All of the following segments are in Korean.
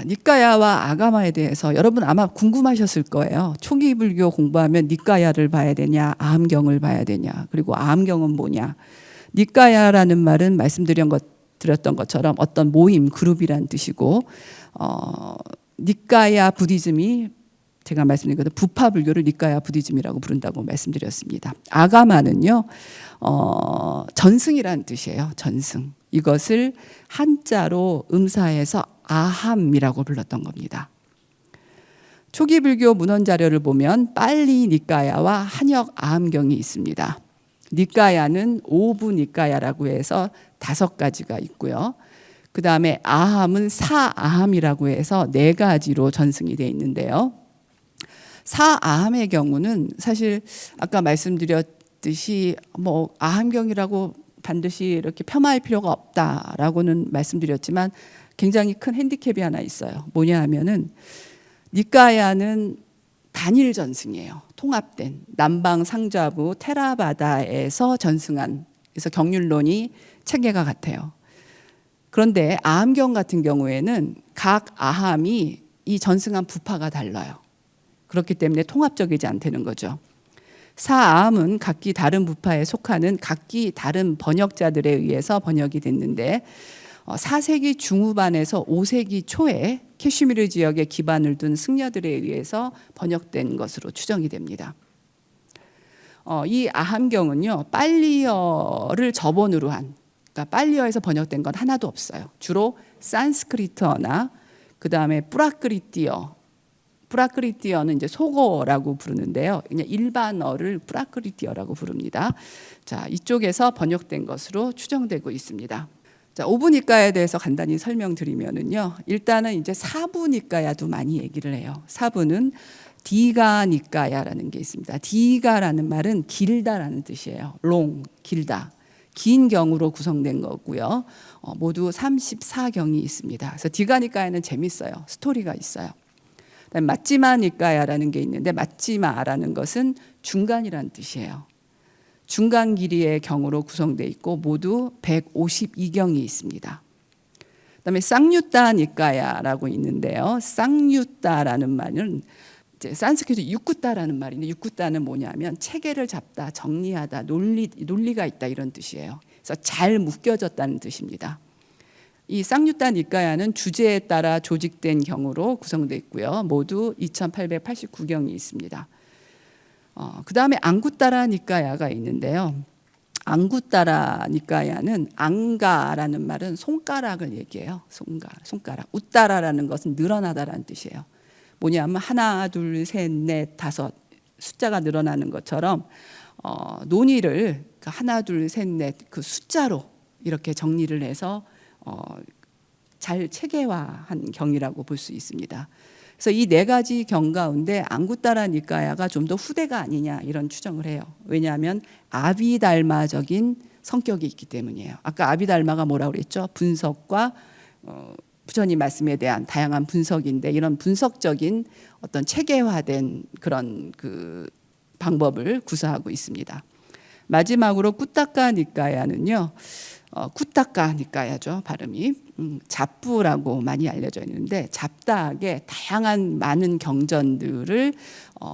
니까야와 아가마에 대해서 여러분 아마 궁금하셨을 거예요. 초기 불교 공부하면 니까야를 봐야 되냐, 아함경을 봐야 되냐, 그리고 아함경은 뭐냐. 니까야라는 말은 말씀드렸던 것처럼 어떤 모임, 그룹이란 뜻이고, 니까야 부디즘이 제가 말씀드린 것처럼 부파 불교를 니까야 부디즘이라고 부른다고 말씀드렸습니다. 아가마는요, 전승이라는 뜻이에요. 전승. 이것을 한자로 음사해서 아함이라고 불렀던 겁니다. 초기 불교 문헌 자료를 보면 빨리 니까야와 한역 아함경이 있습니다. 니까야는 오부 니까야라고 해서 5가지가 있고요. 그 다음에 아함은 사아함이라고 해서 4가지로 전승이 되어 있는데요. 사아함의 경우는 사실 아까 말씀드렸듯이 뭐 아함경이라고 반드시 이렇게 폄하할 필요가 없다라고는 말씀드렸지만 굉장히 큰 핸디캡이 하나 있어요. 뭐냐 하면은 니까야는 단일 전승이에요. 통합된 남방 상좌부 테라바다에서 전승한, 그래서 경륜론이 체계가 같아요. 그런데 아함경 같은 경우에는 각 아함이 이 전승한 부파가 달라요. 그렇기 때문에 통합적이지 않다는 거죠. 사아함은 각기 다른 부파에 속하는 각기 다른 번역자들에 의해서 번역이 됐는데 4세기 중후반에서 5세기 초에 캐슈미르 지역에 기반을 둔 승려들에 의해서 번역된 것으로 추정이 됩니다. 이 아함경은요, 빨리어를 저본으로 한, 그러니까 빨리어에서 번역된 건 하나도 없어요. 주로 산스크리트어나 그 다음에 뿌라크리티어는 이제 속어라고 부르는데요. 그냥 일반어를 뿌라크리티어라고 부릅니다. 자, 이쪽에서 번역된 것으로 추정되고 있습니다. 자, 오부니까에 대해서 간단히 설명드리면은요. 일단은 이제 사부니까야도 많이 얘기를 해요. 사부는 디가니까야라는 게 있습니다. 디가라는 말은 길다라는 뜻이에요. 롱, 길다. 긴 경으로 구성된 거고요. 모두 34경이 있습니다. 그래서 디가니까야는 재밌어요. 스토리가 있어요. 마찌마니까야라는 게 있는데 마찌마라는 것은 중간이라는 뜻이에요. 중간 길이의 경으로 구성되어 있고 모두 152경이 있습니다. 그다음에 쌍유따니까야라고 있는데요. 쌍유따라는 말은 이제 산스크리트 유쿠따라는 말인데 유쿠따는 뭐냐면 체계를 잡다, 정리하다, 논리가 있다 이런 뜻이에요. 그래서 잘 묶여졌다는 뜻입니다. 이 쌍유따 니까야는 주제에 따라 조직된 경우로 구성되어 있고요. 모두 2889경이 있습니다. 그 다음에 앙구따라 니까야가 있는데요. 앙구따라 니까야는 앙가라는 말은 손가락을 얘기해요. 손가락. 우따라라는 것은 늘어나다라는 뜻이에요. 뭐냐면 하나, 둘, 셋, 넷, 다섯 숫자가 늘어나는 것처럼 논의를 하나, 둘, 셋, 넷 그 숫자로 이렇게 정리를 해서 잘 체계화한 경이라고 볼 수 있습니다. 그래서 이 4가지 경 가운데 앙구따라 니까야가 좀 더 후대가 아니냐 이런 추정을 해요. 왜냐하면 아비달마적인 성격이 있기 때문이에요. 아까 아비달마가 뭐라고 그랬죠? 분석과 부처님 말씀에 대한 다양한 분석인데 이런 분석적인 어떤 체계화된 그런 그 방법을 구사하고 있습니다. 마지막으로 꾸따까 니까야는요. 쿠타카 니까야죠. 발음이 잡부라고 많이 알려져 있는데 잡다하게 다양한 많은 경전들을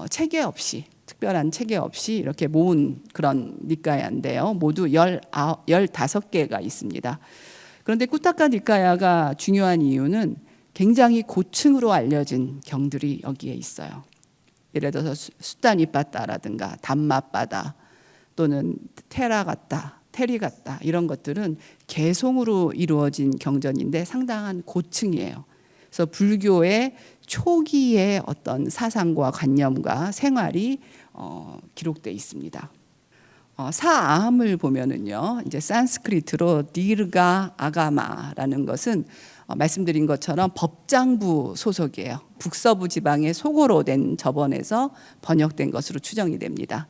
체계 없이 특별한 체계 없이 이렇게 모은 그런 니까야인데요. 모두 15개가 있습니다. 그런데 꾸타카 니까야가 중요한 이유는 굉장히 고층으로 알려진 경들이 여기에 있어요. 예를 들어서 수타니빠따라든가 담마빠다 또는 테라가따 테리가따 이런 것들은 개송으로 이루어진 경전인데 상당한 고층이에요. 그래서 불교의 초기의 어떤 사상과 관념과 생활이 기록되어 있습니다. 사아함을 보면은요, 이제 산스크리트로 디르가 아가마라는 것은 말씀드린 것처럼 법장부 소속이에요. 북서부 지방의 속어로 된 저번에서 번역된 것으로 추정이 됩니다.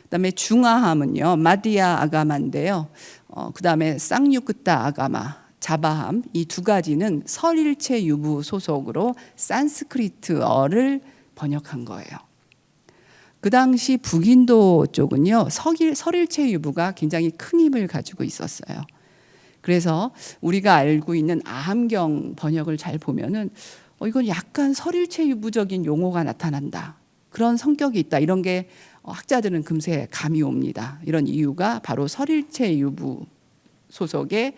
그다음에 중아함은요 마디아 아가마인데요. 그다음에 쌍유크따 아가마, 자바함 이 2가지는 설일체 유부 소속으로 산스크리트어를 번역한 거예요. 그 당시 북인도 쪽은요 설일체 유부가 굉장히 큰 힘을 가지고 있었어요. 그래서 우리가 알고 있는 아함경 번역을 잘 보면은 이건 약간 설일체 유부적인 용어가 나타난다. 그런 성격이 있다. 이런 게 학자들은 금세 감이 옵니다. 이런 이유가 바로 설일체 유부 소속의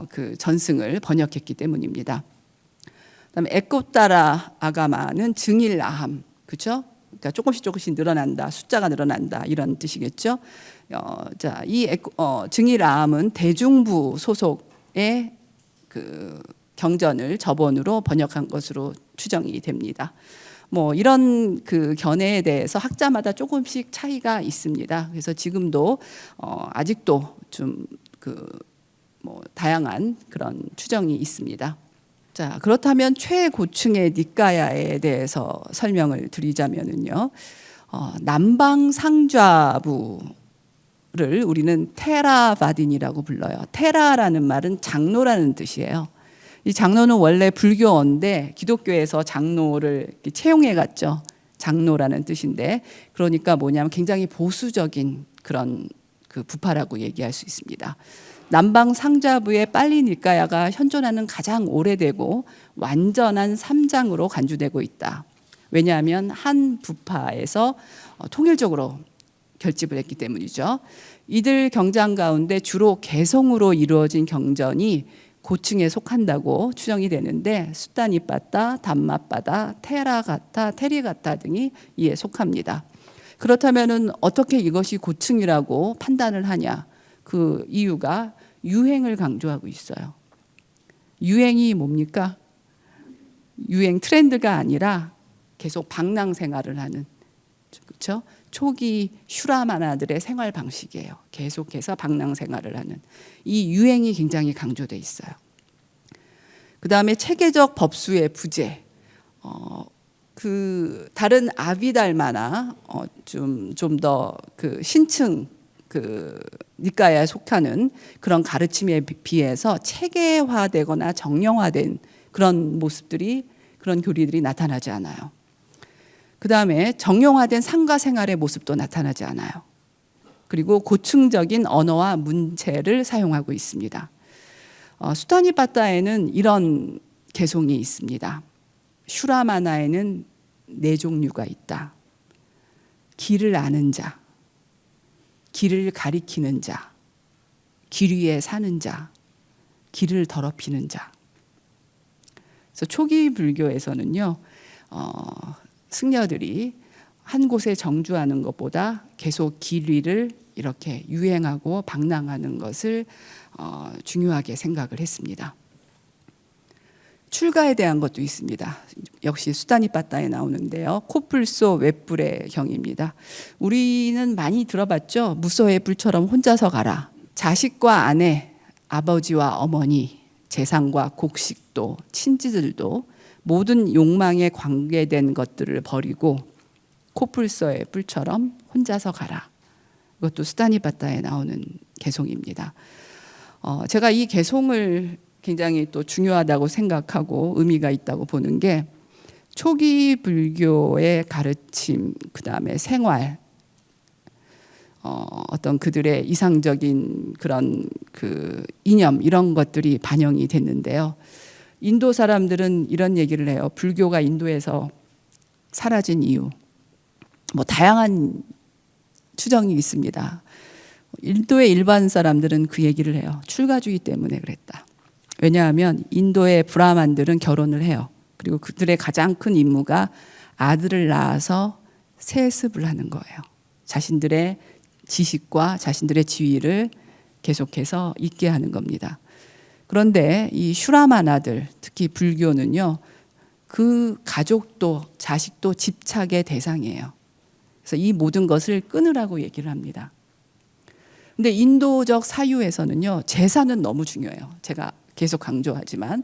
그 전승을 번역했기 때문입니다. 그다음에 에코따라 아가마는 증일 아함, 그렇죠? 그러니까 조금씩 늘어난다, 숫자가 늘어난다 이런 뜻이겠죠. 자, 이 증일 아함은 대중부 소속의 그 경전을 저본으로 번역한 것으로 추정이 됩니다. 뭐 이런 그 견해에 대해서 학자마다 조금씩 차이가 있습니다. 그래서 지금도 아직도 좀 뭐 다양한 그런 추정이 있습니다. 자, 그렇다면 최고층의 니까야에 대해서 설명을 드리자면은요, 남방 상좌부를 우리는 테라바딘이라고 불러요. 테라라는 말은 장로라는 뜻이에요. 이 장로는 원래 불교어인데 기독교에서 장로를 채용해 갔죠. 장로라는 뜻인데, 그러니까 뭐냐면 굉장히 보수적인 그런 그 부파라고 얘기할 수 있습니다. 남방 상좌부의 빨리 니까야가 현존하는 가장 오래되고 완전한 3장으로 간주되고 있다. 왜냐하면 한 부파에서 통일적으로 결집을 했기 때문이죠. 이들 경전 가운데 주로 개성으로 이루어진 경전이 고층에 속한다고 추정이 되는데 수타니빠따, 담마빠다, 테라가타, 테리가타 등이 이에 속합니다. 그렇다면은 어떻게 이것이 고층이라고 판단을 하냐? 그 이유가 유행을 강조하고 있어요. 유행이 뭡니까? 유행 트렌드가 아니라 계속 방랑 생활을 하는, 그렇죠? 초기 슈라마나들의 생활 방식이에요. 계속해서 방랑 생활을 하는 이 유행이 굉장히 강조돼 있어요. 그 다음에 체계적 법수의 부재. 그 다른 아비달마나 좀 더 그 신층 그 니까야에 속하는 그런 가르침에 비해서 체계화되거나 정형화된 그런 모습들이, 그런 교리들이 나타나지 않아요. 그 다음에 정형화된 상가 생활의 모습도 나타나지 않아요. 그리고 고층적인 언어와 문체를 사용하고 있습니다. 수타니빠따에는 이런 개송이 있습니다. 슈라마나에는 4종류가 있다. 길을 아는 자, 길을 가리키는 자, 길 위에 사는 자, 길을 더럽히는 자. 그래서 초기 불교에서는요, 승려들이 한 곳에 정주하는 것보다 계속 길 위를 이렇게 유행하고 방랑하는 것을 중요하게 생각을 했습니다. 출가에 대한 것도 있습니다. 역시 수타니빠따에 나오는데요. 코뿔소 웹불의 경입니다. 우리는 많이 들어봤죠. 무소의 뿔처럼 혼자서 가라. 자식과 아내, 아버지와 어머니, 재산과 곡식도, 친지들도 모든 욕망에 관계된 것들을 버리고 코뿔소의 뿔처럼 혼자서 가라. 이것도 수타니빠따에 나오는 개송입니다. 제가 이 개송을 굉장히 또 중요하다고 생각하고 의미가 있다고 보는 게 초기 불교의 가르침, 그 다음에 생활, 어떤 그들의 이상적인 그런 그 이념 이런 것들이 반영이 됐는데요. 인도 사람들은 이런 얘기를 해요. 불교가 인도에서 사라진 이유, 뭐 다양한 추정이 있습니다. 인도의 일반 사람들은 그 얘기를 해요. 출가주의 때문에 그랬다. 왜냐하면 인도의 브라만들은 결혼을 해요. 그리고 그들의 가장 큰 임무가 아들을 낳아서 세습을 하는 거예요. 자신들의 지식과 자신들의 지위를 계속해서 있게 하는 겁니다. 그런데 이 슈라마나들, 특히 불교는요, 그 가족도 자식도 집착의 대상이에요. 그래서 이 모든 것을 끊으라고 얘기를 합니다. 근데 인도적 사유에서는요, 제사는 너무 중요해요. 제가 계속 강조하지만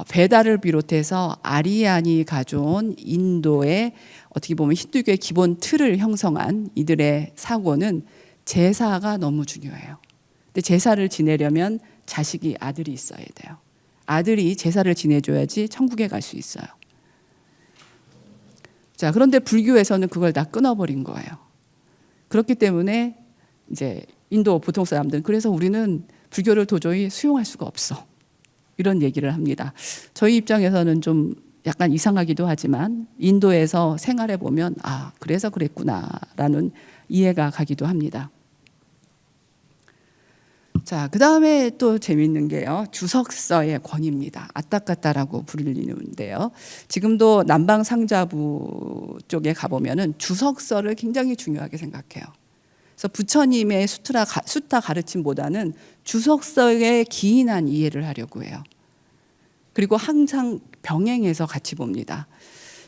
베다를 비롯해서 아리안이 가져온 인도의 어떻게 보면 힌두교의 기본 틀을 형성한 이들의 사고는 제사가 너무 중요해요. 근데 제사를 지내려면 자식이 아들이 있어야 돼요. 아들이 제사를 지내줘야지 천국에 갈 수 있어요. 자, 그런데 불교에서는 그걸 다 끊어버린 거예요. 그렇기 때문에 이제 인도 보통 사람들은 그래서 우리는 불교를 도저히 수용할 수가 없어. 이런 얘기를 합니다. 저희 입장에서는 좀 약간 이상하기도 하지만 인도에서 생활해 보면 아, 그래서 그랬구나라는 이해가 가기도 합니다. 자, 그다음에 또 재밌는 게요. 주석서의 권위입니다. 아따까따라고 불리는데요. 지금도 남방 상자부 쪽에 가보면은 주석서를 굉장히 중요하게 생각해요. 그래서 부처님의 수타 가르침보다는 주석서에 기인한 이해를 하려고 해요. 그리고 항상 병행해서 같이 봅니다.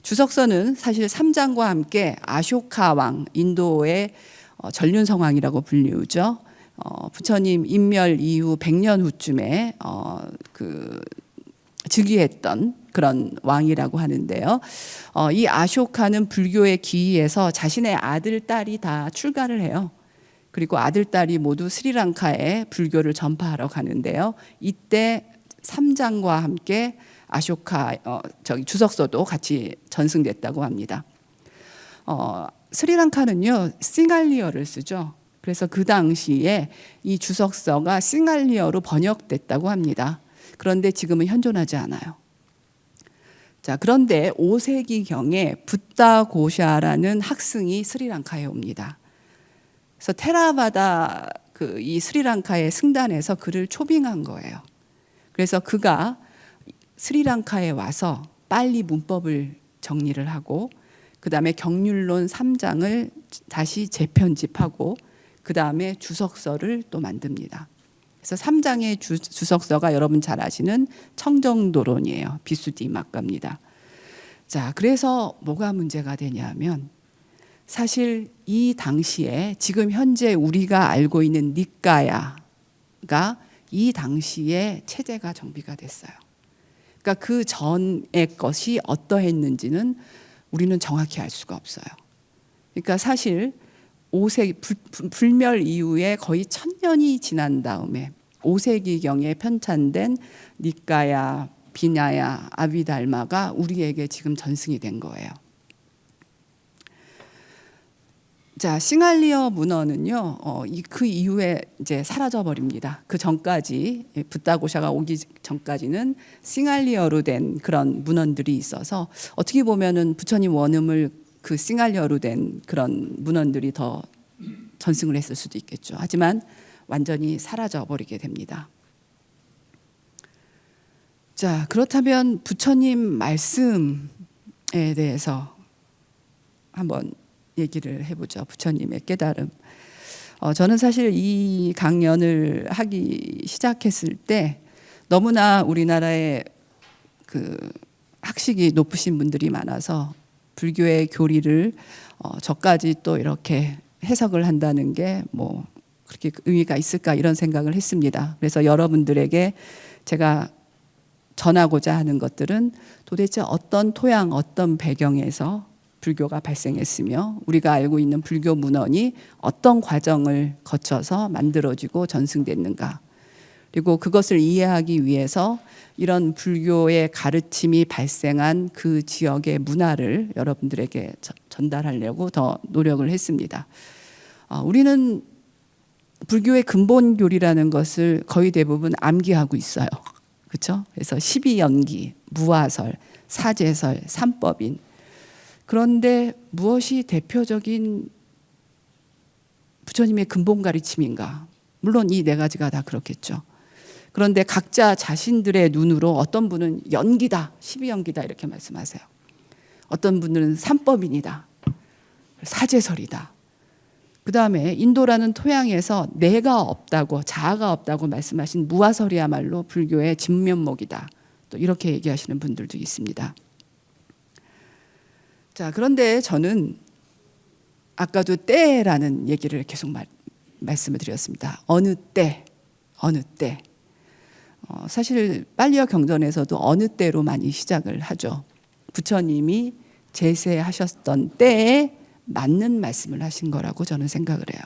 주석서는 사실 삼장과 함께 아쇼카 왕, 인도의 전륜성왕이라고 불리우죠. 부처님 인멸 이후 100년 후쯤에 즉위했던 그런 왕이라고 하는데요. 이 아쇼카는 불교에 기이해서 자신의 아들, 딸이 다 출가를 해요. 그리고 아들, 딸이 모두 스리랑카에 불교를 전파하러 가는데요. 이때 삼장과 함께 아쇼카 주석서도 같이 전승됐다고 합니다. 스리랑카는요 싱할리어를 쓰죠. 그래서 그 당시에 이 주석서가 싱할리어로 번역됐다고 합니다. 그런데 지금은 현존하지 않아요. 자, 그런데 5세기경에 붓다고샤라는 학승이 스리랑카에 옵니다. 그래서 테라바다 이 스리랑카의 승단에서 그를 초빙한 거예요. 그래서 그가 스리랑카에 와서 빨리 문법을 정리를 하고 그 다음에 경률론 3장을 다시 재편집하고 그 다음에 주석서를 또 만듭니다. 그래서 3장의 주석서가 여러분 잘 아시는 청정도론이에요. 비수디막가입니다. 자, 그래서 뭐가 문제가 되냐면 사실 이 당시에 지금 현재 우리가 알고 있는 니까야가 이 당시에 체제가 정비가 됐어요. 그러니까 그 전의 것이 어떠했는지는 우리는 정확히 알 수가 없어요. 그러니까 사실 5세기 불멸 이후에 거의 1000년이 지난 다음에 5세기경에 편찬된 니까야, 비냐야, 아비달마가 우리에게 지금 전승이 된 거예요. 자, 싱할리어 문헌은요, 그 이후에 이제 사라져 버립니다. 그 전까지 붓다고샤가 오기 전까지는 싱할리어로 된 그런 문헌들이 있어서 어떻게 보면은 부처님 원음을 그 싱할리어로 된 그런 문헌들이 더 전승을 했을 수도 있겠죠. 하지만 완전히 사라져 버리게 됩니다. 자, 그렇다면 부처님 말씀에 대해서 한번 얘기를 해보죠. 부처님의 깨달음. 저는 사실 이 강연을 하기 시작했을 때 너무나 우리나라에 그 학식이 높으신 분들이 많아서 불교의 교리를 저까지 또 이렇게 해석을 한다는 게 뭐 그렇게 의미가 있을까 이런 생각을 했습니다. 그래서 여러분들에게 제가 전하고자 하는 것들은 도대체 어떤 토양, 어떤 배경에서 불교가 발생했으며 우리가 알고 있는 불교 문헌이 어떤 과정을 거쳐서 만들어지고 전승됐는가. 그리고 그것을 이해하기 위해서 이런 불교의 가르침이 발생한 그 지역의 문화를 여러분들에게 전달하려고 더 노력을 했습니다. 우리는 불교의 근본 교리라는 것을 거의 대부분 암기하고 있어요. 그렇죠? 그래서 12연기, 무화설, 사제설, 삼법인. 그런데 무엇이 대표적인 부처님의 근본 가르침인가? 물론 이 네 가지가 다 그렇겠죠. 그런데 각자 자신들의 눈으로 어떤 분은 연기다, 12연기다 이렇게 말씀하세요. 어떤 분들은 삼법인이다, 사제설이다. 그 다음에 인도라는 토양에서 내가 없다고, 자아가 없다고 말씀하신 무화설이야말로 불교의 진면목이다. 또 이렇게 얘기하시는 분들도 있습니다. 자, 그런데 저는 아까도 때라는 얘기를 계속 말씀을 드렸습니다. 어느 때, 어느 때. 사실 빨리어 경전에서도 어느 때로 많이 시작을 하죠. 부처님이 제세하셨던 때에 맞는 말씀을 하신 거라고 저는 생각을 해요.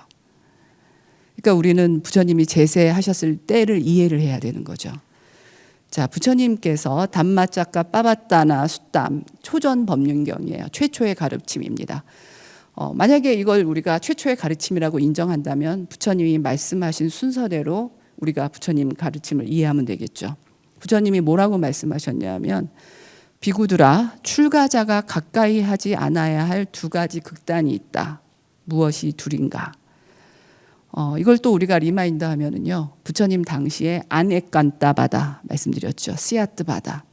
그러니까 우리는 부처님이 제세하셨을 때를 이해를 해야 되는 거죠. 자, 부처님께서 담마짜까 빠바따나 숫담 초전 법륜경이에요. 최초의 가르침입니다. 만약에 이걸 우리가 최초의 가르침이라고 인정한다면 부처님이 말씀하신 순서대로 우리가 부처님 가르침을 이해하면 되겠죠. 부처님이 뭐라고 말씀하셨냐면 비구들아 출가자가 가까이 하지 않아야 할 두 가지 극단이 있다. 무엇이 둘인가? 이걸 또 우리가 리마인드 하면은요. 부처님 당시에 안액간따바다 말씀드렸죠. 씨앗드바다.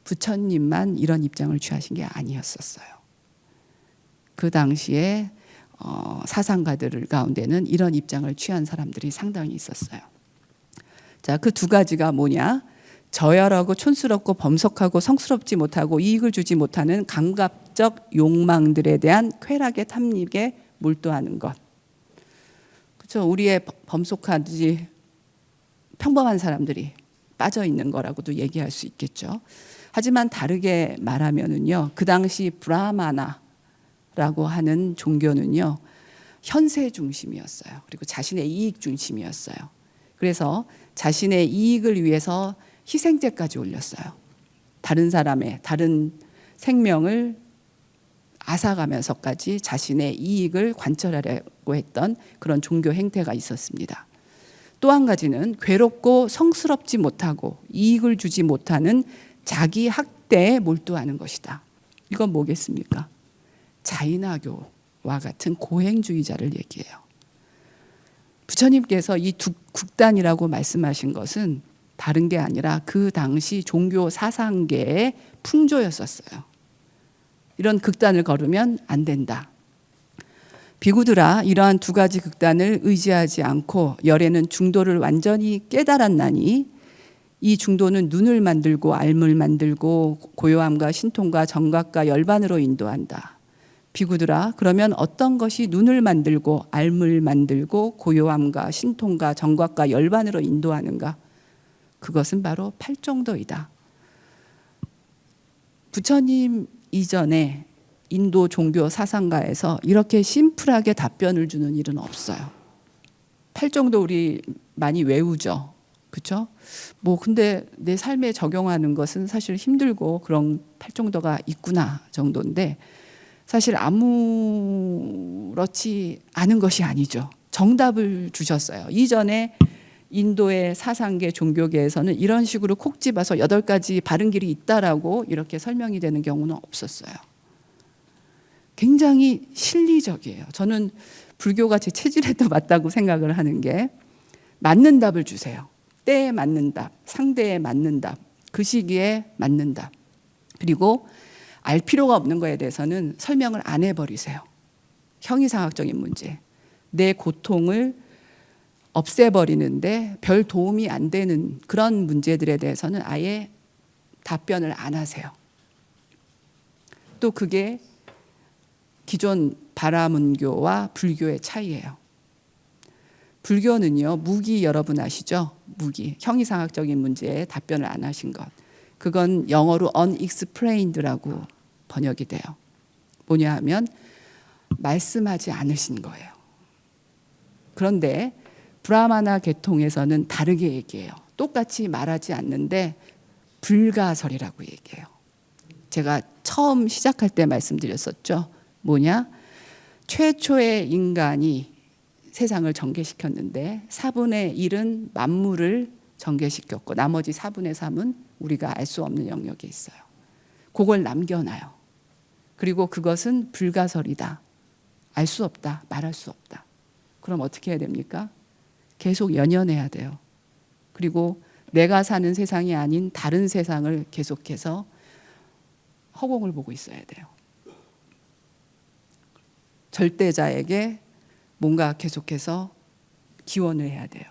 부처님만 이런 입장을 취하신 게 아니었었어요. 그 당시에 사상가들 가운데는 이런 입장을 취한 사람들이 상당히 있었어요. 자, 그 두 가지가 뭐냐? 저열하고 촌스럽고 범석하고 성스럽지 못하고 이익을 주지 못하는 감각적 욕망들에 대한 쾌락의 탐닉에 몰두하는 것. 그렇죠? 우리의 범속하지 평범한 사람들이 빠져 있는 거라고도 얘기할 수 있겠죠. 하지만 다르게 말하면은요, 그 당시 브라마나라고 하는 종교는요, 현세 중심이었어요. 그리고 자신의 이익 중심이었어요. 그래서 자신의 이익을 위해서 희생제까지 올렸어요. 다른 사람의 다른 생명을 앗아가면서까지 자신의 이익을 관철하려고 했던 그런 종교 행태가 있었습니다. 또 한 가지는 괴롭고 성스럽지 못하고 이익을 주지 못하는 자기 학대에 몰두하는 것이다. 이건 뭐겠습니까? 자인화교와 같은 고행주의자를 얘기해요. 부처님께서 이 두 극단이라고 말씀하신 것은 다른 게 아니라 그 당시 종교 사상계의 풍조였었어요. 이런 극단을 걸으면 안 된다. 비구들아 이러한 두 가지 극단을 의지하지 않고 열에는 중도를 완전히 깨달았나니 이 중도는 눈을 만들고 알물 만들고 고요함과 신통과 정각과 열반으로 인도한다. 비구들아 그러면 어떤 것이 눈을 만들고 알물 만들고 고요함과 신통과 정각과 열반으로 인도하는가? 그것은 바로 팔정도이다. 부처님 이전에 인도 종교 사상가에서 이렇게 심플하게 답변을 주는 일은 없어요. 팔정도 우리 많이 외우죠. 그렇죠? 뭐 근데 내 삶에 적용하는 것은 사실 힘들고 그런 팔정도가 있구나 정도인데 사실 아무렇지 않은 것이 아니죠. 정답을 주셨어요. 이전에 인도의 사상계 종교계에서는 이런 식으로 콕 집어서 8가지 바른 길이 있다라고 이렇게 설명이 되는 경우는 없었어요. 굉장히 실리적이에요. 저는 불교가 제 체질에도 맞다고 생각을 하는 게 맞는 답을 주세요. 때에 맞는 답, 상대에 맞는 답, 그 시기에 맞는 답. 그리고 알 필요가 없는 거에 대해서는 설명을 안 해버리세요. 형이상학적인 문제. 내 고통을 없애버리는데 별 도움이 안 되는 그런 문제들에 대해서는 아예 답변을 안 하세요. 또 그게 기존 바라문교와 불교의 차이예요. 불교는요, 무기 여러분 아시죠? 무기. 형이상학적인 문제에 답변을 안 하신 것. 그건 영어로 unexplained라고 번역이 돼요. 뭐냐 하면 말씀하지 않으신 거예요. 그런데 브라마나 계통에서는 다르게 얘기해요. 똑같이 말하지 않는데 불가설이라고 얘기해요. 제가 처음 시작할 때 말씀드렸었죠. 뭐냐? 최초의 인간이 세상을 전개시켰는데 4분의 1은 만물을 전개시켰고 나머지 4분의 3은 우리가 알 수 없는 영역에 있어요. 그걸 남겨놔요. 그리고 그것은 불가설이다. 알 수 없다. 말할 수 없다. 그럼 어떻게 해야 됩니까? 계속 연연해야 돼요. 그리고 내가 사는 세상이 아닌 다른 세상을 계속해서 허공을 보고 있어야 돼요. 절대자에게 뭔가 계속해서 기원을 해야 돼요.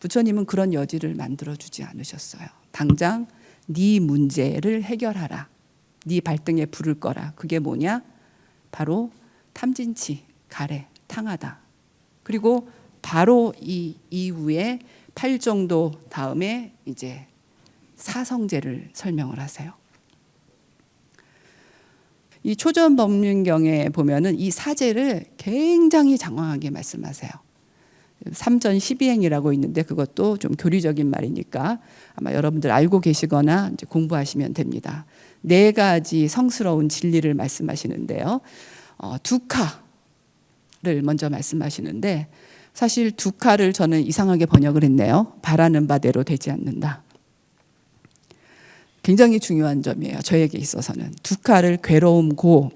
부처님은 그런 여지를 만들어주지 않으셨어요. 당장 네 문제를 해결하라. 네 발등에 불을 꺼라. 그게 뭐냐? 바로 탐진치, 가래, 탕하다. 그리고 바로 이 이후에 팔정도 다음에 이제 사성제를 설명을 하세요. 이 초전법륜경에 보면은 이 사제를 굉장히 장황하게 말씀하세요. 삼전 12행이라고 있는데 그것도 좀 교리적인 말이니까 아마 여러분들 알고 계시거나 이제 공부하시면 됩니다. 4가지 성스러운 진리를 말씀하시는데요. 두카를 먼저 말씀하시는데 사실 두카를 저는 이상하게 번역을 했네요. 바라는 바대로 되지 않는다. 굉장히 중요한 점이에요. 저에게 있어서는. 두카를 괴로움 고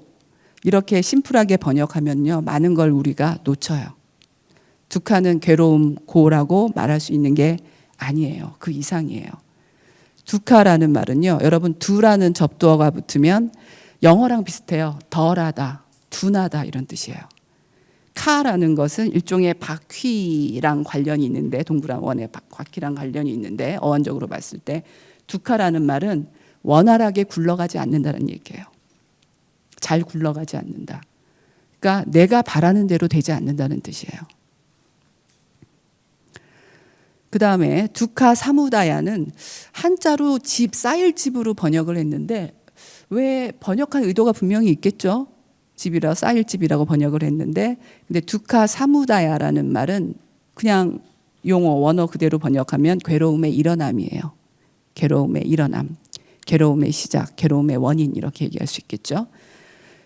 이렇게 심플하게 번역하면요. 많은 걸 우리가 놓쳐요. 두카는 괴로움 고라고 말할 수 있는 게 아니에요. 그 이상이에요. 두카라는 말은요. 여러분 두라는 접두어가 붙으면 영어랑 비슷해요. 덜하다, 둔하다 이런 뜻이에요. 카라는 것은 일종의 바퀴랑 관련이 있는데 동그란 원의 바퀴랑 관련이 있는데 어원적으로 봤을 때 두카라는 말은 원활하게 굴러가지 않는다는 얘기예요. 잘 굴러가지 않는다. 그러니까 내가 바라는 대로 되지 않는다는 뜻이에요. 그 다음에 두카 사무다야는 한자로 집, 쌓일 집으로 번역을 했는데 왜 번역한 의도가 분명히 있겠죠? 집이라 쌓일 집이라고 번역을 했는데 근데 두카 사무다야라는 말은 그냥 용어 원어 그대로 번역하면 괴로움의 일어남이에요. 괴로움의 일어남, 괴로움의 시작, 괴로움의 원인 이렇게 얘기할 수 있겠죠.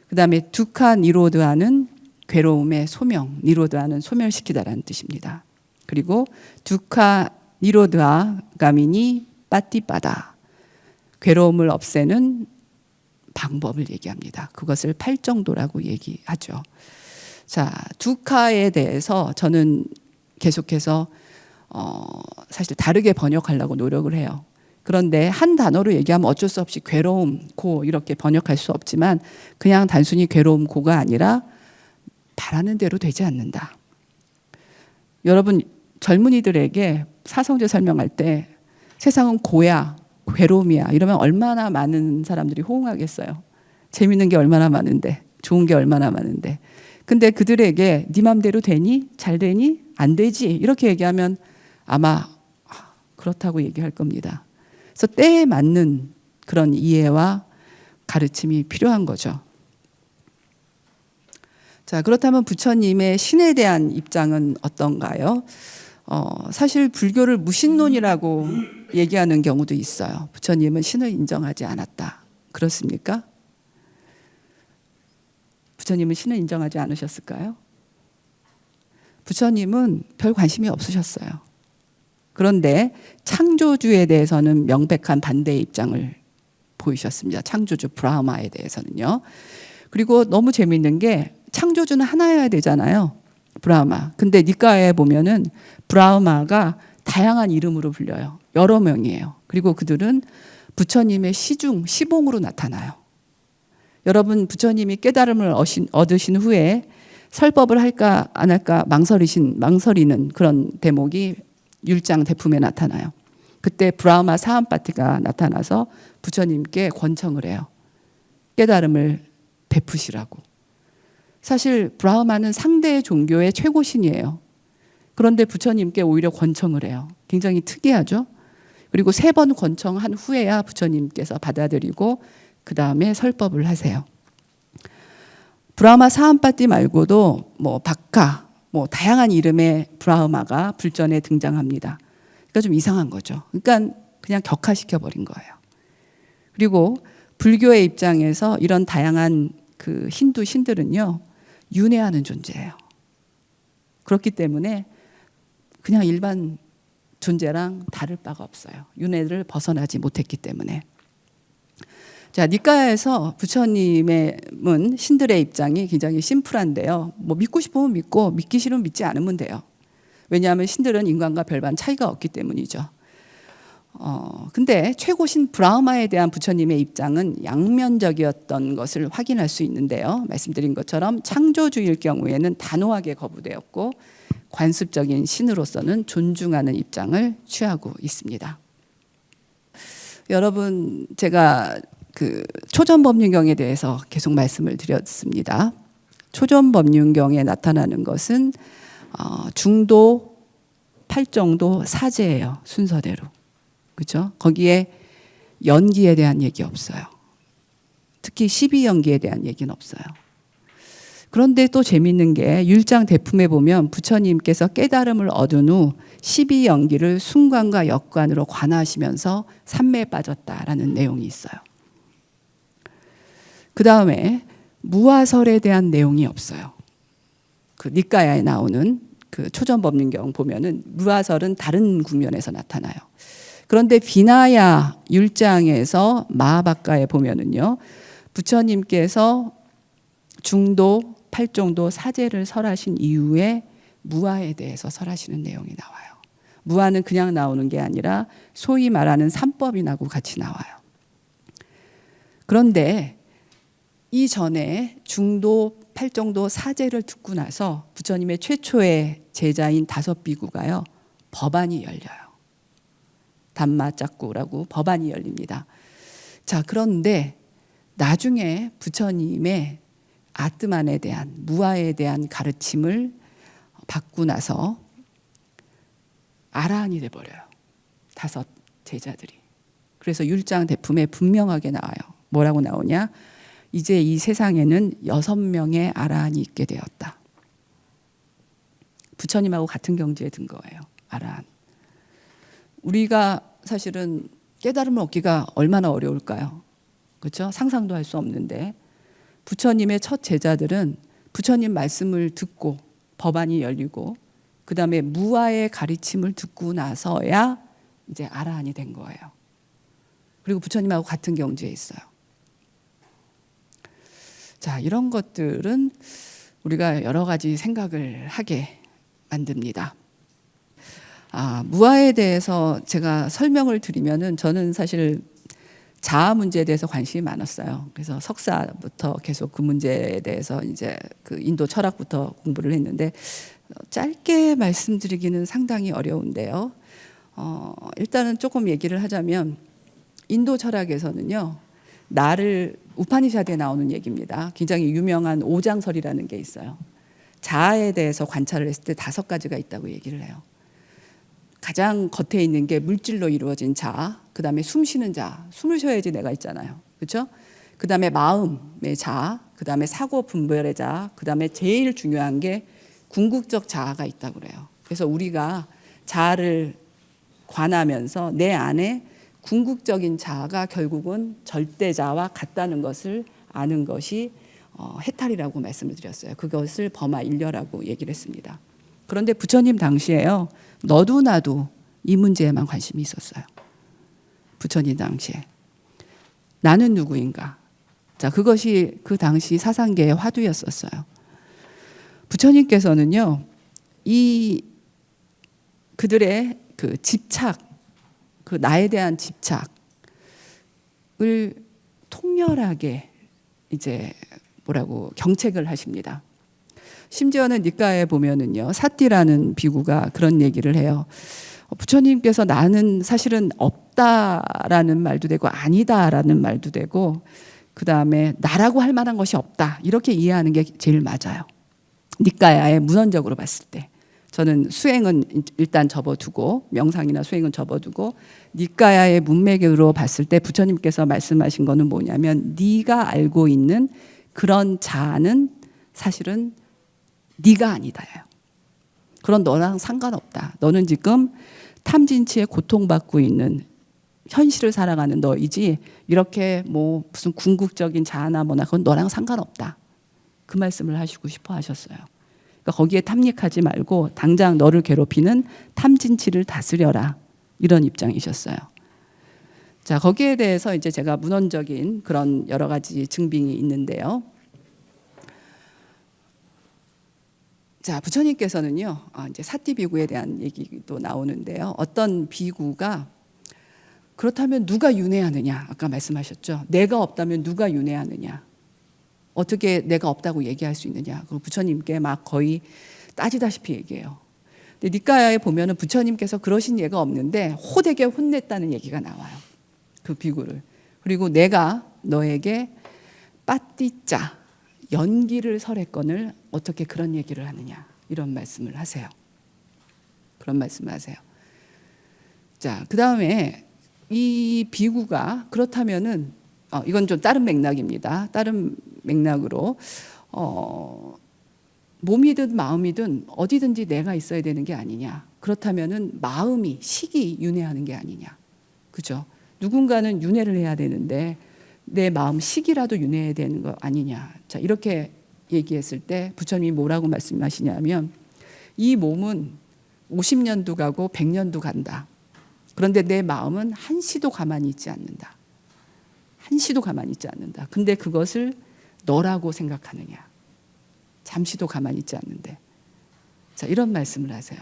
그 다음에 두카 니로드하는 괴로움의 소멸, 니로드하는 소멸시키다라는 뜻입니다. 그리고 두카 니로드하 가미니 빠띠빠다 괴로움을 없애는 방법을 얘기합니다. 그것을 팔정도라고 얘기하죠. 자, 두카에 대해서 저는 계속해서 사실 다르게 번역하려고 노력을 해요. 그런데 한 단어로 얘기하면 어쩔 수 없이 괴로움, 고 이렇게 번역할 수 없지만 그냥 단순히 괴로움, 고가 아니라 바라는 대로 되지 않는다. 여러분 젊은이들에게 사성제 설명할 때 세상은 고야, 괴로움이야 이러면 얼마나 많은 사람들이 호응하겠어요. 재밌는 게 얼마나 많은데, 좋은 게 얼마나 많은데. 근데 그들에게 네 맘대로 되니? 잘 되니? 안 되지? 이렇게 얘기하면 아마 그렇다고 얘기할 겁니다. 그래서 때에 맞는 그런 이해와 가르침이 필요한 거죠. 자, 그렇다면 부처님의 신에 대한 입장은 어떤가요? 사실 불교를 무신론이라고 얘기하는 경우도 있어요. 부처님은 신을 인정하지 않았다. 그렇습니까? 부처님은 신을 인정하지 않으셨을까요? 부처님은 별 관심이 없으셨어요. 그런데 창조주에 대해서는 명백한 반대의 입장을 보이셨습니다. 창조주 브라흐마에 대해서는요. 그리고 너무 재미있는 게 창조주는 하나여야 되잖아요. 브라흐마. 근데 니카에 보면은 브라흐마가 다양한 이름으로 불려요. 여러 명이에요. 그리고 그들은 부처님의 시중, 시봉으로 나타나요. 여러분 부처님이 깨달음을 얻으신 후에 설법을 할까 안 할까 망설이는 그런 대목이 율장 대품에 나타나요. 그때 브라흐마 사함파티가 나타나서 부처님께 권청을 해요. 깨달음을 베푸시라고. 사실 브라흐마는 상대 종교의 최고신이에요. 그런데 부처님께 오히려 권청을 해요. 굉장히 특이하죠. 그리고 3번 권청한 후에야 부처님께서 받아들이고 그 다음에 설법을 하세요. 브라흐마 사함파티 말고도 박하, 다양한 이름의 브라흐마가 불전에 등장합니다. 그러니까 좀 이상한 거죠. 그러니까 그냥 격화시켜버린 거예요. 그리고 불교의 입장에서 이런 다양한 그 힌두 신들은요, 윤회하는 존재예요. 그렇기 때문에 그냥 일반 존재랑 다를 바가 없어요. 윤회를 벗어나지 못했기 때문에. 자, 니카야에서 부처님은 신들의 입장이 굉장히 심플한데요. 믿고 싶으면 믿고 믿기 싫으면 믿지 않으면 돼요. 왜냐하면 신들은 인간과 별반 차이가 없기 때문이죠. 근데 최고신 브라흐마에 대한 부처님의 입장은 양면적이었던 것을 확인할 수 있는데요. 말씀드린 것처럼 창조주일 경우에는 단호하게 거부되었고 관습적인 신으로서는 존중하는 입장을 취하고 있습니다. 여러분, 제가 그 초전법륜경에 대해서 계속 말씀을 드렸습니다. 초전법륜경에 나타나는 것은 중도, 팔정도, 사제예요. 순서대로. 그렇죠? 거기에 연기에 대한 얘기 없어요. 특히 12연기에 대한 얘기는 없어요. 그런데 또 재밌는 게 율장 대품에 보면 부처님께서 깨달음을 얻은 후 12연기를 순관과 역관으로 관하시면서 삼매에 빠졌다라는 내용이 있어요. 그 다음에 무화설에 대한 내용이 없어요. 그 니카야에 나오는 그 초전법륜경 보면은 무화설은 다른 국면에서 나타나요. 그런데 비나야 율장에서 마하박가에 보면은요, 부처님께서 중도, 팔종도 사제를 설하신 이후에 무아에 대해서 설하시는 내용이 나와요. 무아는 그냥 나오는 게 아니라 소위 말하는 삼법인하고 같이 나와요. 그런데 이전에 중도, 팔종도 사제를 듣고 나서 부처님의 최초의 제자인 다섯 비구가요, 법안이 열려요. 담마짝구라고 법안이 열립니다. 자, 그런데 나중에 부처님의 아트만에 대한, 무아에 대한 가르침을 받고 나서 아라한이 돼버려요. 다섯 제자들이. 그래서 율장 대품에 분명하게 나와요. 뭐라고 나오냐? 이제 이 세상에는 6명의 아라한이 있게 되었다. 부처님하고 같은 경지에 든 거예요. 아라한. 우리가 사실은 깨달음을 얻기가 얼마나 어려울까요? 그렇죠? 상상도 할 수 없는데 부처님의 첫 제자들은 부처님 말씀을 듣고 법안이 열리고 그 다음에 무아의 가르침을 듣고 나서야 이제 아라한이 된 거예요. 그리고 부처님하고 같은 경지에 있어요. 자, 이런 것들은 우리가 여러 가지 생각을 하게 만듭니다. 무아에 대해서 제가 설명을 드리면은 저는 사실 자아 문제에 대해서 관심이 많았어요. 그래서 석사부터 계속 그 문제에 대해서 이제 그 인도 철학부터 공부를 했는데 짧게 말씀드리기는 상당히 어려운데요. 일단은 조금 얘기를 하자면 인도 철학에서는요, 나를 우파니샤드에 나오는 얘기입니다. 굉장히 유명한 오장설이라는 게 있어요. 자아에 대해서 관찰을 했을 때 5가지가 있다고 얘기를 해요. 가장 겉에 있는 게 물질로 이루어진 자아, 그 다음에 숨 쉬는 자아, 숨을 쉬어야지 내가 있잖아요. 그렇죠? 그 다음에 마음의 자아, 그 다음에 사고 분별의 자아, 그 다음에 제일 중요한 게 궁극적 자아가 있다고 그래요. 그래서 우리가 자아를 관하면서 내 안에 궁극적인 자아가 결국은 절대자와 같다는 것을 아는 것이 해탈이라고 말씀을 드렸어요. 그것을 범아일려라고 얘기를 했습니다. 그런데 부처님 당시에요, 너도 나도 이 문제에만 관심이 있었어요. 부처님 당시에 나는 누구인가? 자, 그것이 그 당시 사상계의 화두였었어요. 부처님께서는요, 이 그들의 그 집착, 그 나에 대한 집착을 통렬하게 이제 뭐라고 경책을 하십니다. 심지어는 니까에 보면은요, 사띠라는 비구가 그런 얘기를 해요. 부처님께서 나는 사실은 없다라는 말도 되고 아니다라는 말도 되고 그 다음에 나라고 할 만한 것이 없다, 이렇게 이해하는 게 제일 맞아요. 니까야의 문헌적으로 봤을 때. 저는 수행은 일단 접어두고, 명상이나 수행은 접어두고, 니까야의 문맥으로 봤을 때 부처님께서 말씀하신 거는 뭐냐면, 네가 알고 있는 그런 자아는 사실은 네가 아니다예요. 그런 너랑 상관없다. 너는 지금 탐진치에 고통받고 있는 현실을 살아가는 너이지, 이렇게 뭐 무슨 궁극적인 자아나 뭐나 그건 너랑 상관없다. 그 말씀을 하시고 싶어 하셨어요. 그러니까 거기에 탐닉하지 말고 당장 너를 괴롭히는 탐진치를 다스려라, 이런 입장이셨어요. 자, 거기에 대해서 이제 제가 문헌적인 그런 여러 가지 증빙이 있는데요. 자, 부처님께서는요, 이제 사띠 비구에 대한 얘기도 나오는데요. 어떤 비구가 그렇다면 누가 윤회하느냐, 아까 말씀하셨죠. 내가 없다면 누가 윤회하느냐, 어떻게 내가 없다고 얘기할 수 있느냐. 그리고 부처님께 막 거의 따지다시피 얘기해요. 근데 니까야에 보면은 부처님께서 그러신 예가 없는데 호되게 혼냈다는 얘기가 나와요. 그 비구를. 그리고 내가 너에게 빠띠짜, 연기를 설했건을 어떻게 그런 얘기를 하느냐, 이런 말씀을 하세요. 그런 말씀을 하세요. 자, 그 다음에 이 비구가 그렇다면은 이건 좀 다른 맥락입니다. 다른 맥락으로 몸이든 마음이든 어디든지 내가 있어야 되는 게 아니냐. 그렇다면은 마음이, 식이 윤회하는 게 아니냐. 그죠? 누군가는 윤회를 해야 되는데 내 마음 식이라도 윤회해야 되는 거 아니냐. 자, 이렇게 얘기했을 때 부처님이 뭐라고 말씀하시냐면, 이 몸은 50년도 가고 100년도 간다. 그런데 내 마음은 한시도 가만히 있지 않는다. 한시도 가만히 있지 않는다. 근데 그것을 너라고 생각하느냐. 잠시도 가만히 있지 않는데. 자, 이런 말씀을 하세요.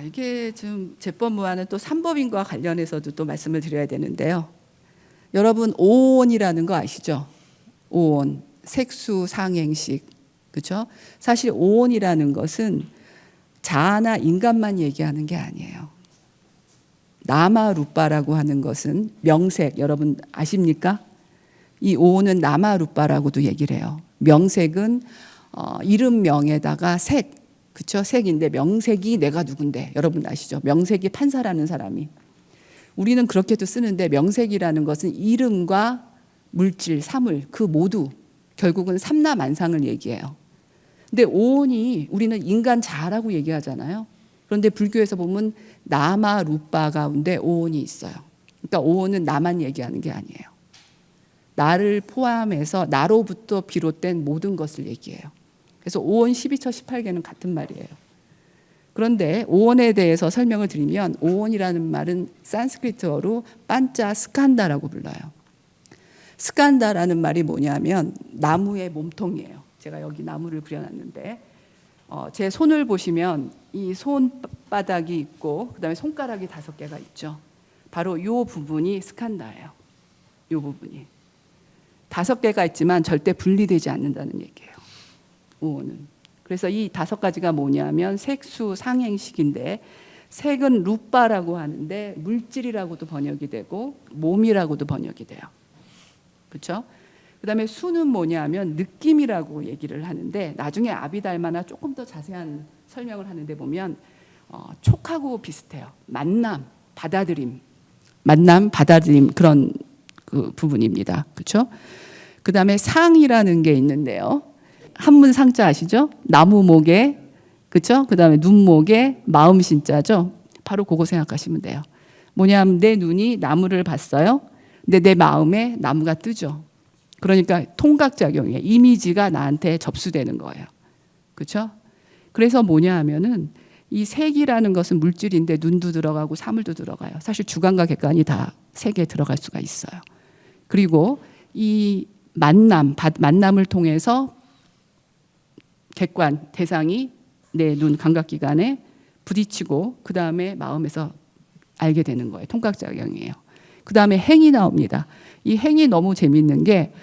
이게 좀 제법무화는 또 삼법인과 관련해서도 또 말씀을 드려야 되는데요. 여러분 오온이라는 거 아시죠? 오온, 색수, 상행식, 그렇죠? 사실 오온이라는 것은 자아나 인간만 얘기하는 게 아니에요. 나마루빠라고 하는 것은 명색, 여러분 아십니까? 이 오온은 나마루빠라고도 얘기를 해요. 명색은 이름명에다가 색, 그렇죠? 색인데 명색이 내가 누군데, 여러분 아시죠? 명색이 판사라는 사람이. 우리는 그렇게도 쓰는데 명색이라는 것은 이름과 물질, 사물 그 모두 결국은 삼라만상을 얘기해요. 근데 오온이 우리는 인간 자아라고 얘기하잖아요. 그런데 불교에서 보면 나마 루빠 가운데 오온이 있어요. 그러니까 오온은 나만 얘기하는 게 아니에요. 나를 포함해서 나로부터 비롯된 모든 것을 얘기해요. 그래서 오온 12처 18개는 같은 말이에요. 그런데 오온에 대해서 설명을 드리면 오온이라는 말은 산스크리트어로 판짜 스칸다라고 불러요. 스칸다라는 말이 뭐냐면 나무의 몸통이에요. 제가 여기 나무를 그려놨는데 제 손을 보시면 이 손바닥이 있고 그다음에 손가락이 5개가 있죠. 바로 이 부분이 스칸다예요. 이 부분이 5개가 있지만 절대 분리되지 않는다는 얘기예요. 오온은. 그래서 이 5가지가 뭐냐면 색수 상행식인데 색은 루빠라고 하는데 물질이라고도 번역이 되고 몸이라고도 번역이 돼요. 그렇죠? 그다음에 수는 뭐냐면 느낌이라고 얘기를 하는데 나중에 아비달마나 조금 더 자세한 설명을 하는데 보면 촉하고 비슷해요. 만남, 받아들임 그런 그 부분입니다. 그렇죠? 그다음에 상이라는 게 있는데요. 한문 상자 아시죠? 나무목에, 그렇죠? 그다음에 눈목에 마음 신자죠. 바로 그거 생각하시면 돼요. 뭐냐면 내 눈이 나무를 봤어요. 근데 내 마음에 나무가 뜨죠. 그러니까 통각작용이에요. 이미지가 나한테 접수되는 거예요. 그렇죠? 그래서 뭐냐 하면은 이 색이라는 것은 물질인데 눈도 들어가고 사물도 들어가요. 사실 주관과 객관이 다 색에 들어갈 수가 있어요. 그리고 이 만남을 통해서 객관, 대상이 내 눈 감각기관에 부딪히고 그 다음에 마음에서 알게 되는 거예요. 통각작용이에요. 그 다음에 행이 나옵니다. 이 행이 너무 재밌는 게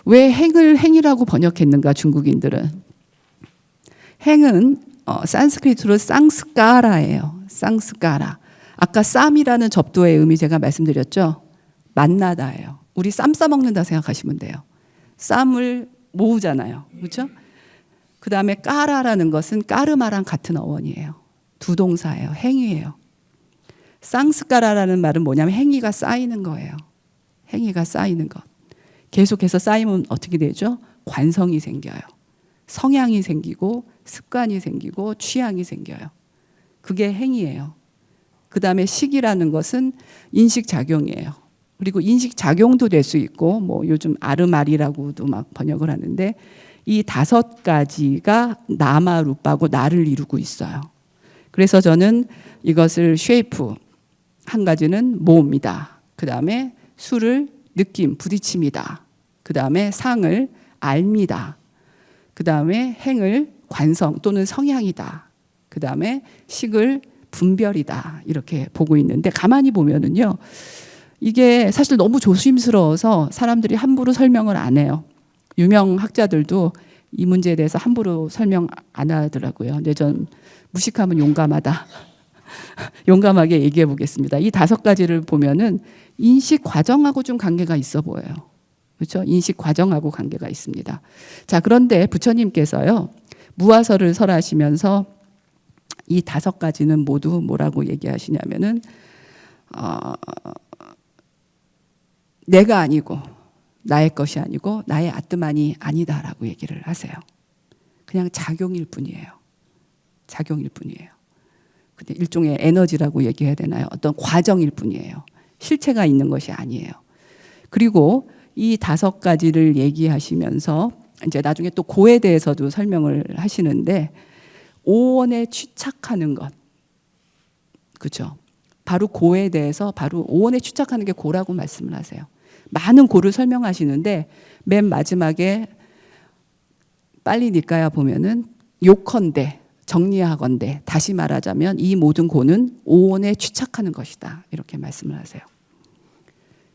왜 행을 행이라고 번역했는가 중국인들은. 행은 산스크리트로 쌍스까라예요. 쌍스까라. 아까 쌈이라는 접두의 의미 제가 말씀드렸죠. 만나다예요. 우리 쌈 싸먹는다 생각하시면 돼요. 쌈을 모으잖아요. 그렇죠? 그 다음에 까라라는 것은 까르마랑 같은 어원이에요. 두 동사예요. 행위예요. 쌍스까라라는 말은 뭐냐면 행위가 쌓이는 거예요. 행위가 쌓이는 것. 계속해서 쌓이면 어떻게 되죠? 관성이 생겨요. 성향이 생기고 습관이 생기고 취향이 생겨요. 그게 행위예요. 그 다음에 식이라는 것은 인식작용이에요. 그리고 인식작용도 될 수 있고 뭐 요즘 아르마리라고도 막 번역을 하는데 이 5가지가 나마루빠고 나를 이루고 있어요. 그래서 저는 이것을 쉐이프, 한 가지는 몸이다. 그 다음에 수를 느낌, 부딪힘이다. 그 다음에 상을 알미다. 그 다음에 행을 관성 또는 성향이다. 그 다음에 식을 분별이다. 이렇게 보고 있는데 가만히 보면은요. 이게 사실 너무 조심스러워서 사람들이 함부로 설명을 안 해요. 유명 학자들도 이 문제에 대해서 함부로 설명 안 하더라고요. 근데 전 무식하면 용감하다. 용감하게 얘기해 보겠습니다. 이 5가지를 보면은 인식 과정하고 좀 관계가 있어 보여요. 그렇죠? 인식 과정하고 관계가 있습니다. 자, 그런데 부처님께서요. 무화설을 설하시면서 이 5가지는 모두 뭐라고 얘기하시냐면은 내가 아니고 나의 것이 아니고 나의 아뜨만이 아니다라고 얘기를 하세요. 그냥 작용일 뿐이에요. 작용일 뿐이에요. 근데 일종의 에너지라고 얘기해야 되나요? 어떤 과정일 뿐이에요. 실체가 있는 것이 아니에요. 그리고 이 5가지를 얘기하시면서 이제 나중에 또 고에 대해서도 설명을 하시는데 오원에 취착하는 것, 그렇죠? 바로 고에 대해서 바로 오온에 추착하는 게 고라고 말씀을 하세요. 많은 고를 설명하시는데 맨 마지막에 빨리 니까야 보면은 요컨대, 정리하건대, 다시 말하자면 이 모든 고는 오온에 추착하는 것이다, 이렇게 말씀을 하세요.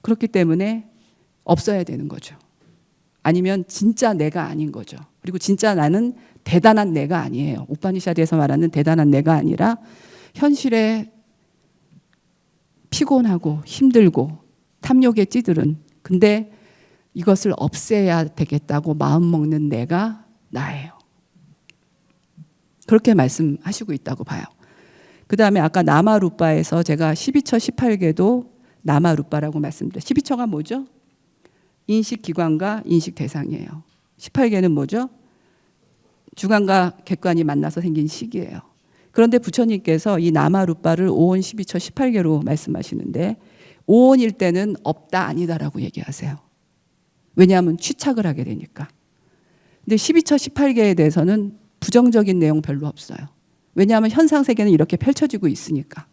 그렇기 때문에 없어야 되는 거죠. 아니면 진짜 내가 아닌 거죠. 그리고 진짜 나는 대단한 내가 아니에요. 우파니샤드에서 말하는 대단한 내가 아니라 현실에 피곤하고 힘들고 탐욕에 찌들은, 근데 이것을 없애야 되겠다고 마음먹는 내가 나예요. 그렇게 말씀하시고 있다고 봐요. 그 다음에 아까 나마루빠에서 제가 12처 18개도 나마루빠라고 말씀드렸어요. 12처가 뭐죠? 인식기관과 인식대상이에요. 18개는 뭐죠? 주관과 객관이 만나서 생긴 식이에요. 그런데 부처님께서 이 나마루빠를 오온 12처 18개로 말씀하시는데 오온일 때는 없다 아니다라고 얘기하세요. 왜냐하면 취착을 하게 되니까. 근데 12처 18개에 대해서는 부정적인 내용 별로 없어요. 왜냐하면 현상 세계는 이렇게 펼쳐지고 있으니까.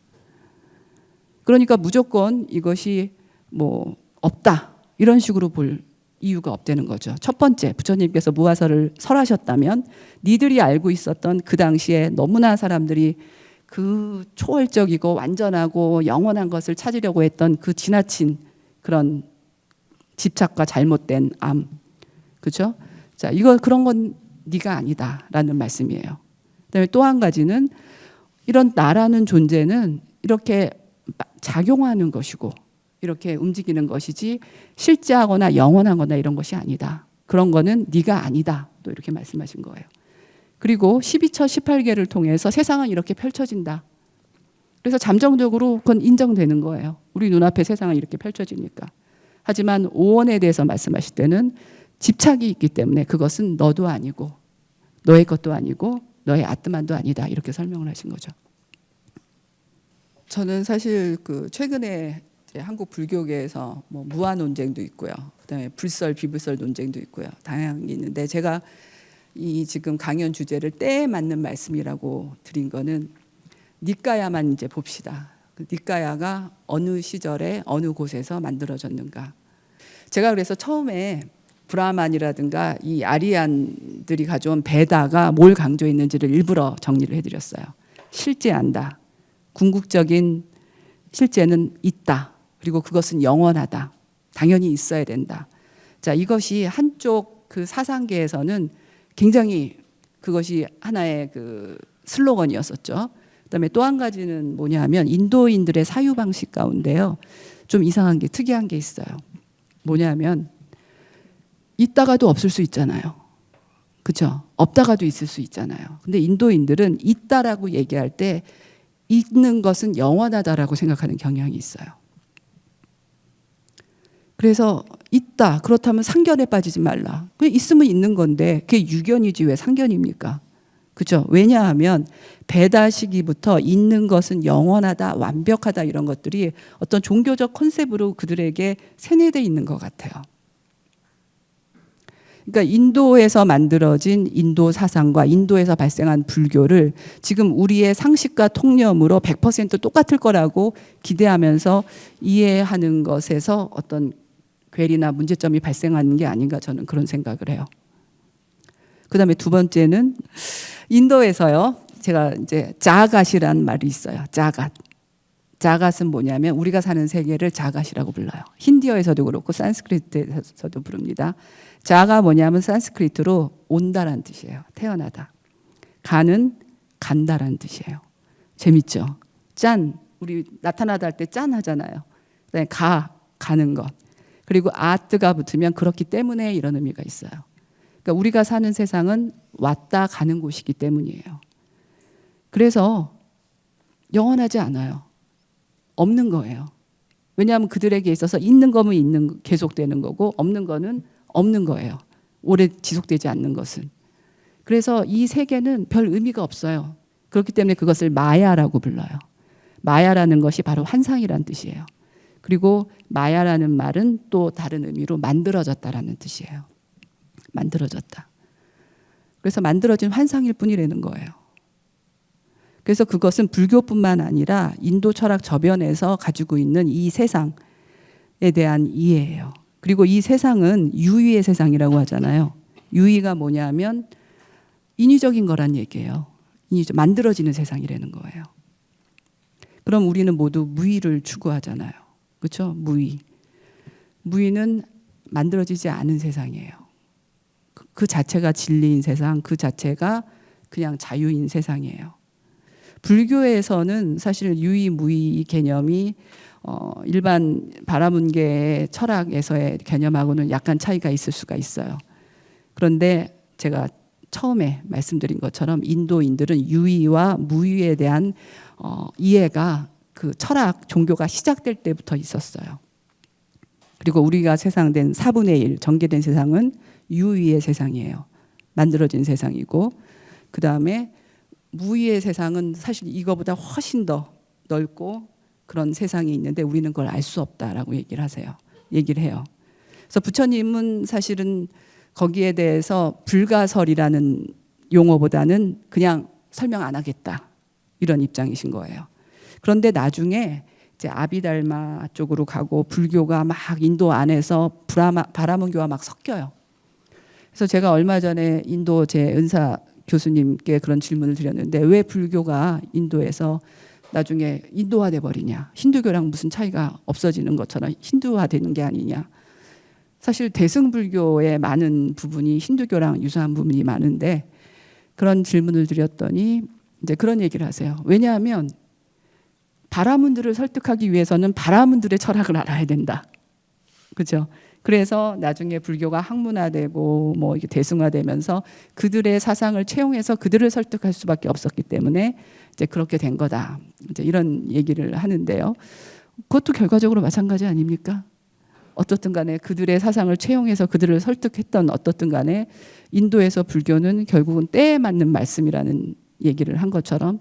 그러니까 무조건 이것이 뭐 없다 이런 식으로 볼 이유가 없다는 거죠. 첫 번째, 부처님께서 무화설을 설하셨다면 니들이 알고 있었던 그 당시에 너무나 사람들이 그 초월적이고 완전하고 영원한 것을 찾으려고 했던 그 지나친 그런 집착과 잘못된 암, 그렇죠? 자, 이거 그런 건 네가 아니다라는 말씀이에요. 그다음에 또 한 가지는 이런 나라는 존재는 이렇게 작용하는 것이고 이렇게 움직이는 것이지 실제하거나 영원하거나 이런 것이 아니다. 그런 거는 네가 아니다. 또 이렇게 말씀하신 거예요. 그리고 12처 18개를 통해서 세상은 이렇게 펼쳐진다. 그래서 잠정적으로 그건 인정되는 거예요. 우리 눈앞에 세상은 이렇게 펼쳐지니까. 하지만 오온에 대해서 말씀하실 때는 집착이 있기 때문에 그것은 너도 아니고 너의 것도 아니고 너의 아트만도 아니다. 이렇게 설명을 하신 거죠. 저는 사실 그 최근에 한국 불교계에서 뭐 무아 논쟁도 있고요. 그다음에 불설, 비불설 논쟁도 있고요. 다양한 게 있는데 제가 이 지금 강연 주제를 때에 맞는 말씀이라고 드린 거는 니까야만 이제 봅시다. 그 니까야가 어느 시절에 어느 곳에서 만들어졌는가. 제가 그래서 처음에 브라만이라든가 이 아리안들이 가져온 베다가 뭘 강조했는지를 일부러 정리를 해드렸어요. 실제한다. 궁극적인 실제는 있다. 그리고 그것은 영원하다. 당연히 있어야 된다. 자, 이것이 한쪽 그 사상계에서는 굉장히 그것이 하나의 그 슬로건이었었죠. 그다음에 또 한 가지는 뭐냐 하면 인도인들의 사유 방식 가운데요. 좀 이상한 게 특이한 게 있어요. 뭐냐 하면 있다가도 없을 수 있잖아요. 그렇죠? 없다가도 있을 수 있잖아요. 근데 인도인들은 있다라고 얘기할 때 있는 것은 영원하다라고 생각하는 경향이 있어요. 그래서 있다. 그렇다면 상견에 빠지지 말라. 그게 있으면 있는 건데 그게 유견이지 왜 상견입니까? 그렇죠? 왜냐하면 베다 시기부터 있는 것은 영원하다, 완벽하다 이런 것들이 어떤 종교적 컨셉으로 그들에게 세뇌되어 있는 것 같아요. 그러니까 인도에서 만들어진 인도 사상과 인도에서 발생한 불교를 지금 우리의 상식과 통념으로 100% 똑같을 거라고 기대하면서 이해하는 것에서 어떤 괴리나 문제점이 발생하는 게 아닌가 저는 그런 생각을 해요. 그다음에 두 번째는 인도에서요. 제가 이제 자갓이라는 말이 있어요. 자갓. 자갓은 뭐냐면 우리가 사는 세계를 자갓이라고 불러요. 힌디어에서도 그렇고 산스크리트에서도 부릅니다. 자가 뭐냐면 산스크리트로 온다란 뜻이에요. 태어나다. 가는 간다란 뜻이에요. 재밌죠? 짠. 우리 나타나다 할 때 짠 하잖아요. 그다음에 가는 것. 그리고 아뜨가 붙으면 그렇기 때문에 이런 의미가 있어요. 그러니까 우리가 사는 세상은 왔다 가는 곳이기 때문이에요. 그래서 영원하지 않아요. 없는 거예요. 왜냐하면 그들에게 있어서 있는 거면 있는 계속되는 거고 없는 거는 없는 거예요. 오래 지속되지 않는 것은. 그래서 이 세계는 별 의미가 없어요. 그렇기 때문에 그것을 마야라고 불러요. 마야라는 것이 바로 환상이란 뜻이에요. 그리고 마야라는 말은 또 다른 의미로 만들어졌다라는 뜻이에요. 만들어졌다. 그래서 만들어진 환상일 뿐이라는 거예요. 그래서 그것은 불교뿐만 아니라 인도 철학 저변에서 가지고 있는 이 세상에 대한 이해예요. 그리고 이 세상은 유의의 세상이라고 하잖아요. 유의가 뭐냐면 인위적인 거란 얘기예요. 만들어지는 세상이라는 거예요. 그럼 우리는 모두 무의를 추구하잖아요. 그렇죠? 무의. 무의는 만들어지지 않은 세상이에요. 그 자체가 진리인 세상, 그 자체가 그냥 자유인 세상이에요. 불교에서는 사실 유의, 무의 개념이 일반 바라문계의 철학에서의 개념하고는 약간 차이가 있을 수가 있어요. 그런데 제가 처음에 말씀드린 것처럼 인도인들은 유의와 무의에 대한 이해가 그 철학 종교가 시작될 때부터 있었어요. 그리고 우리가 세상된 4분의 1 전개된 세상은 유의의 세상이에요. 만들어진 세상이고, 그 다음에 무의의 세상은 사실 이거보다 훨씬 더 넓고 그런 세상이 있는데 우리는 그걸 알 수 없다라고 얘기를 해요. 그래서 부처님은 사실은 거기에 대해서 불가설이라는 용어보다는 그냥 설명 안 하겠다 이런 입장이신 거예요. 그런데 나중에 이제 아비달마 쪽으로 가고 불교가 막 인도 안에서 바라문교와 막 섞여요. 그래서 제가 얼마 전에 인도 제 은사 교수님께 그런 질문을 드렸는데 왜 불교가 인도에서 나중에 인도화돼 버리냐, 힌두교랑 무슨 차이가 없어지는 것처럼 힌두화되는 게 아니냐. 사실 대승불교의 많은 부분이 힌두교랑 유사한 부분이 많은데 그런 질문을 드렸더니 이제 그런 얘기를 하세요. 왜냐하면 바라문들을 설득하기 위해서는 바라문들의 철학을 알아야 된다. 그렇죠? 그래서 나중에 불교가 학문화되고 뭐 이게 대승화되면서 그들의 사상을 채용해서 그들을 설득할 수밖에 없었기 때문에 이제 그렇게 된 거다. 이제 이런 얘기를 하는데요. 그것도 결과적으로 마찬가지 아닙니까? 어떻든 간에 그들의 사상을 채용해서 그들을 설득했던 어떻든 간에 인도에서 불교는 결국은 때에 맞는 말씀이라는 얘기를 한 것처럼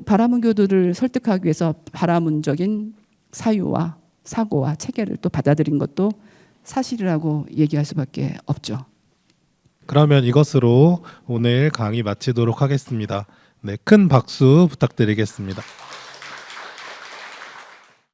바라문교도를 설득하기 위해서 바라문적인 사유와 사고와 체계를 또 받아들인 것도 사실이라고 얘기할 수밖에 없죠. 그러면 이것으로 오늘 강의 마치도록 하겠습니다. 네, 큰 박수 부탁드리겠습니다.